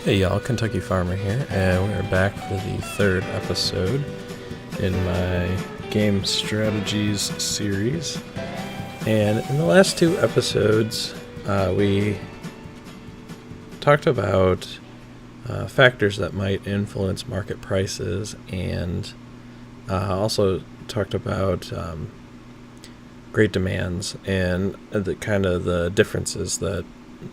Hey y'all, Kentucky Farmer here, and we're back for the third episode in my game strategies series. And in the last two episodes, we talked about factors that might influence market prices, and also talked about great demands and the kind of the differences that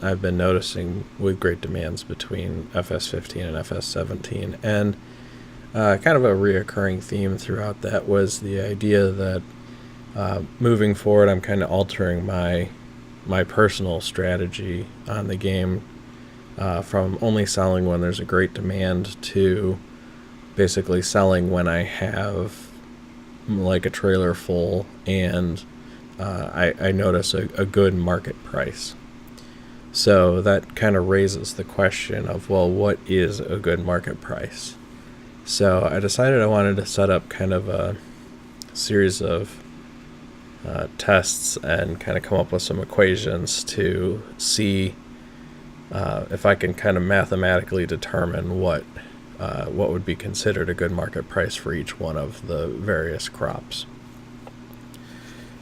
I've been noticing with great demands between FS15 and FS17, and kind of a reoccurring theme throughout that was the idea that moving forward I'm kind of altering my personal strategy on the game from only selling when there's a great demand to basically selling when I have like a trailer full and I notice a good market price. So that kind of raises the question of, well, what is a good market price? So I decided I wanted to set up kind of a series of tests and kind of come up with some equations to see if I can kind of mathematically determine what would be considered a good market price for each one of the various crops.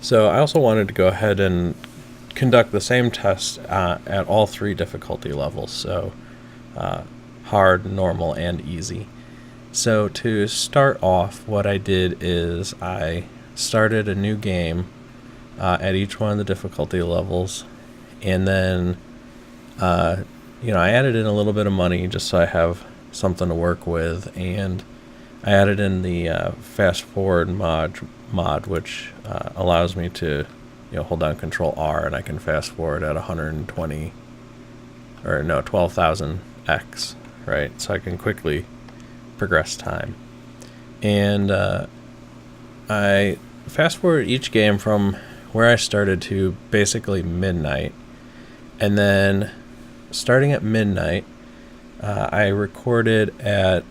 So I also wanted to go ahead and conduct the same test at all three difficulty levels, so hard, normal, and easy. So to start off, what I did is I started a new game at each one of the difficulty levels, and then I added in a little bit of money just so I have something to work with, and I added in the fast forward mod, which allows me to hold down Control R and I can fast forward at 12,000x, right? So I can quickly progress time. And I fast forward each game from where I started to basically midnight. And then starting at midnight, I recorded at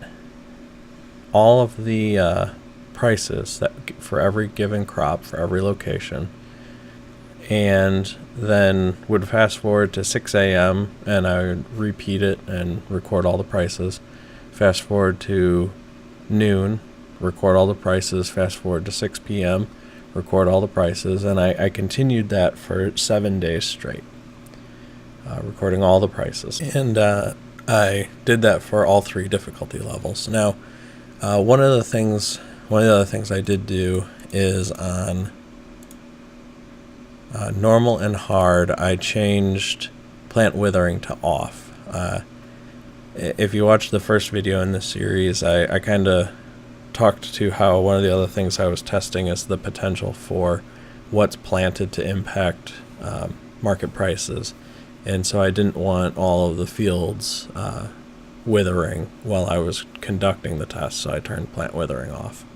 all of the prices that for every given crop, for every location, and then would fast forward to 6 a.m. and I would repeat it and record all the prices. Fast forward to noon, record all the prices. Fast forward to 6 p.m., record all the prices. And I continued that for 7 days straight, recording all the prices. And I did that for all three difficulty levels. Now, one of the other things I did do is on normal and hard, I changed plant withering to off. If you watch the first video in this series, I kind of talked to how one of the other things I was testing is the potential for what's planted to impact market prices. And so I didn't want all of the fields withering while I was conducting the test, so I turned plant withering off.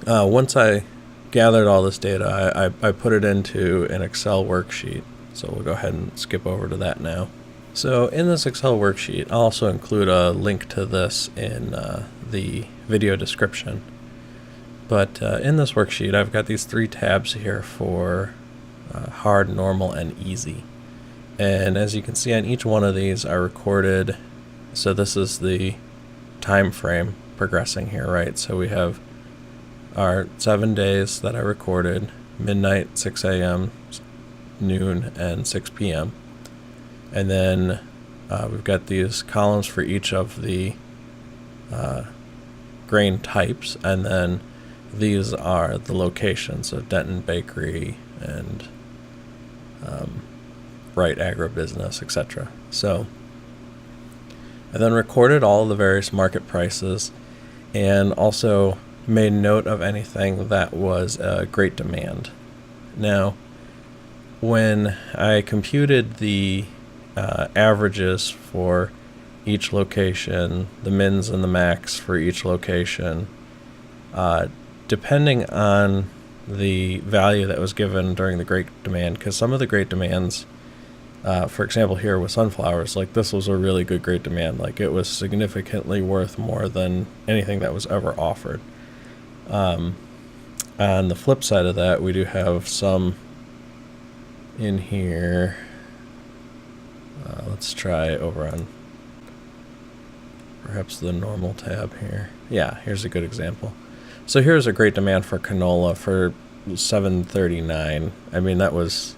Once I gathered all this data, I put it into an Excel worksheet. So we'll go ahead and skip over to that now. So in this Excel worksheet, I'll also include a link to this in the video description. But in this worksheet, I've got these three tabs here for hard, normal, and easy. And as you can see on each one of these, I recorded, so this is the time frame progressing here, right? So we have our 7 days that I recorded, midnight, 6 a.m., noon, and 6 p.m. And then we've got these columns for each of the grain types, and then these are the locations of Denton Bakery and Wright Agribusiness, etc. So I then recorded all of the various market prices and also made note of anything that was a great demand. Now, when I computed the averages for each location, the mins and the max for each location, depending on the value that was given during the great demand, because some of the great demands, for example here with sunflowers, like this was a really good great demand, like it was significantly worth more than anything that was ever offered. On the flip side of that, we do have some in here. let's try over on perhaps the normal tab here. Yeah, here's a good example. So here's a great demand for canola for $7.39. I mean, that was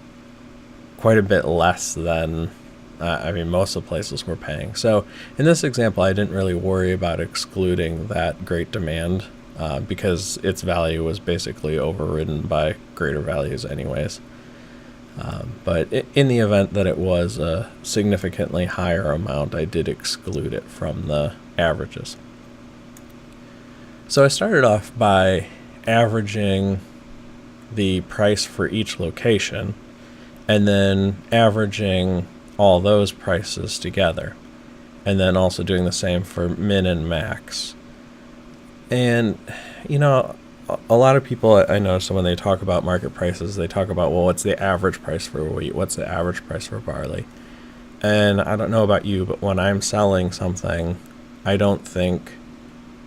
quite a bit less than most of the places were paying. So in this example, I didn't really worry about excluding that great demand because its value was basically overridden by greater values anyways. But in the event that it was a significantly higher amount, I did exclude it from the averages. So I started off by averaging the price for each location and then averaging all those prices together, and then also doing the same for min and max. And a lot of people, I know, so when they talk about market prices, they talk about, well, what's the average price for wheat, what's the average price for barley. And I don't know about you, but when I'm selling something, I don't think,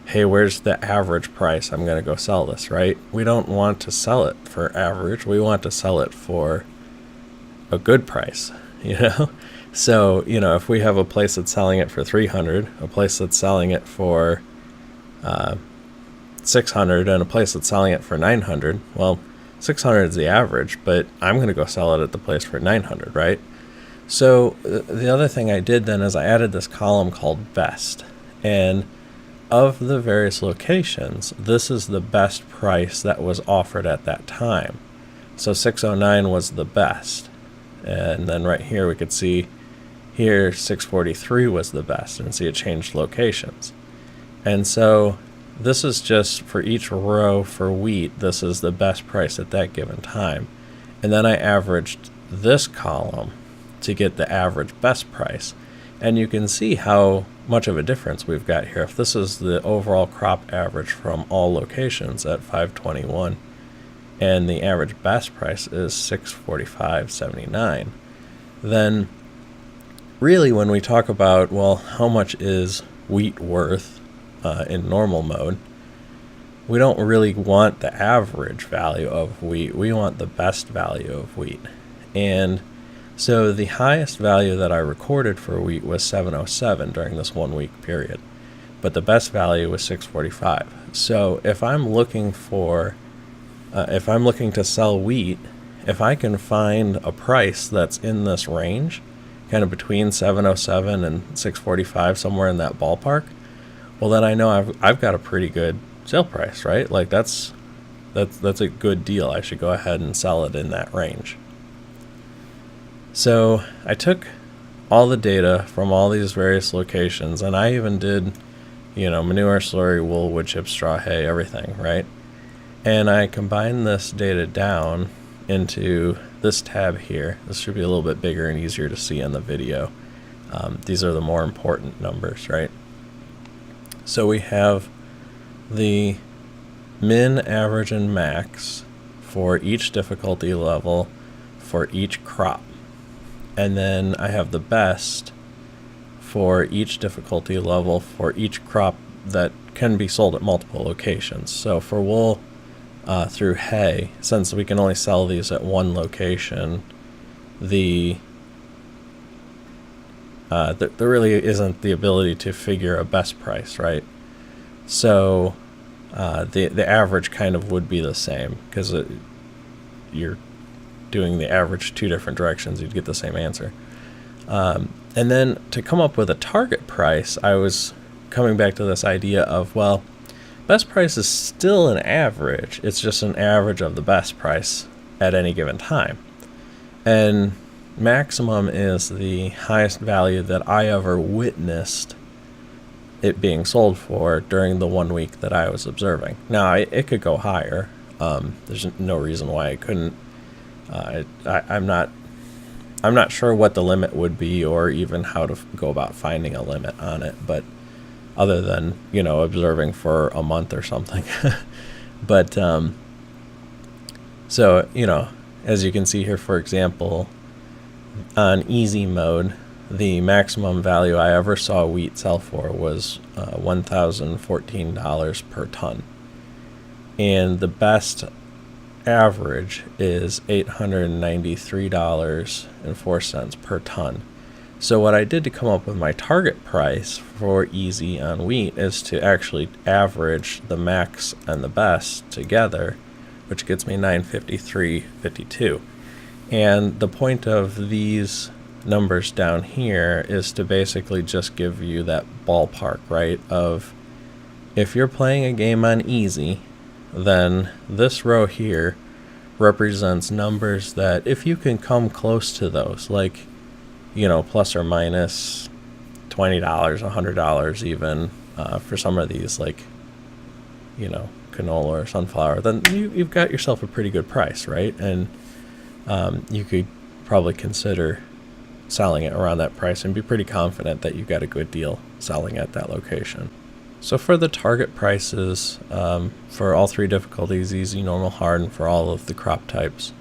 hey, where's the average price? I'm going to go sell this, right? We don't want to sell it for average. We want to sell it for a good price, So, if we have a place that's selling it for $300, a place that's selling it for $600, and a place that's selling it for $900, well, $600 is the average, but I'm going to go sell it at the place for $900, right? So the other thing I did then is I added this column called best, and of the various locations, this is the best price that was offered at that time. So 609 was the best. And then right here we could see here 643 was the best, and see it changed locations. And so this is just for each row for wheat, this is the best price at that given time. And then I averaged this column to get the average best price. And you can see how much of a difference we've got here. If this is the overall crop average from all locations at 521, and the average best price is 645.79, then really when we talk about, well, how much is wheat worth in normal mode, we don't really want the average value of wheat. We want the best value of wheat. And so the highest value that I recorded for wheat was 707 during this 1 week period, but the best value was 645. So if I'm looking to sell wheat, if I can find a price that's in this range, kind of between 707 and 645, somewhere in that ballpark, well, then I know I've got a pretty good sale price, right? Like that's a good deal. I should go ahead and sell it in that range. So I took all the data from all these various locations, and I even did, manure, slurry, wool, wood chip, straw, hay, everything, right? And I combined this data down into this tab here. This should be a little bit bigger and easier to see in the video. These are the more important numbers, right? So we have the min, average, and max for each difficulty level for each crop. And then I have the best for each difficulty level for each crop that can be sold at multiple locations. So for wool through hay, since we can only sell these at one location, there really isn't the ability to figure a best price, right? So the average kind of would be the same, because you're doing the average two different directions, you'd get the same answer. And then to come up with a target price, I was coming back to this idea of, well, best price is still an average. It's just an average of the best price at any given time. And maximum is the highest value that I ever witnessed it being sold for during the 1 week that I was observing. Now, it could go higher. There's no reason why it couldn't. I'm not sure what the limit would be, or even how to go about finding a limit on it, but other than, observing for a month or something. But so, as you can see here, for example, on easy mode, the maximum value I ever saw wheat sell for was $1,014 per ton. And the best average is $893.04 per ton. So what I did to come up with my target price for easy on wheat is to actually average the max and the best together, which gets me 953.52. And the point of these numbers down here is to basically just give you that ballpark, right, of if you're playing a game on easy, then this row here represents numbers that if you can come close to those, like, you know, plus or minus $20, $100 even, for some of these, like, you know, canola or sunflower, then you've got yourself a pretty good price, right? And you could probably consider selling it around that price and be pretty confident that you've got a good deal selling at that location. So for the target prices, for all three difficulties, easy, normal, hard, and for all of the crop types,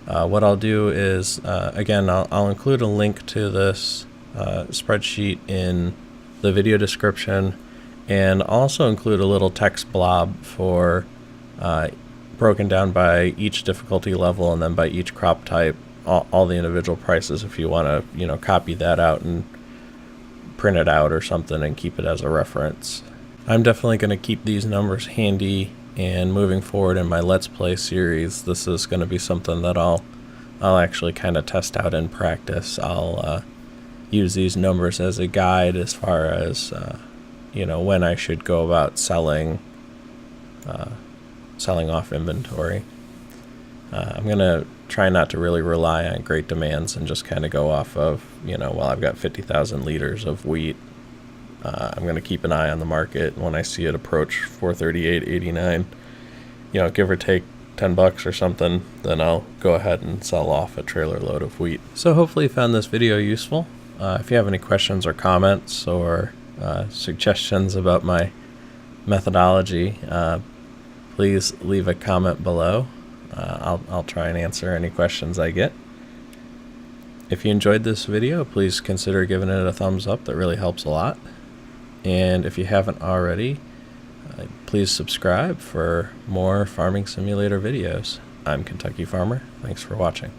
what I'll do is, again, I'll include a link to this spreadsheet in the video description, and also include a little text blob for broken down by each difficulty level and then by each crop type, all the individual prices if you want to, you know, copy that out and print it out or something and keep it as a reference. I'm definitely going to keep these numbers handy, and moving forward in my Let's Play series, this is going to be something that I'll actually kind of test out in practice. I'll use these numbers as a guide as far as you know, when I should go about selling off inventory. I'm going to try not to really rely on great demands and just kind of go off of, you know, well, I've got 50,000 liters of wheat. I'm going to keep an eye on the market. When I see it approach 438.89, you know, give or take $10 or something, then I'll go ahead and sell off a trailer load of wheat. So hopefully you found this video useful. If you have any questions or comments or suggestions about my methodology, please leave a comment below. I'll try and answer any questions I get. If you enjoyed this video, please consider giving it a thumbs up. That really helps a lot. And if you haven't already, please subscribe for more Farming Simulator videos. I'm Kentucky Farmer. Thanks for watching.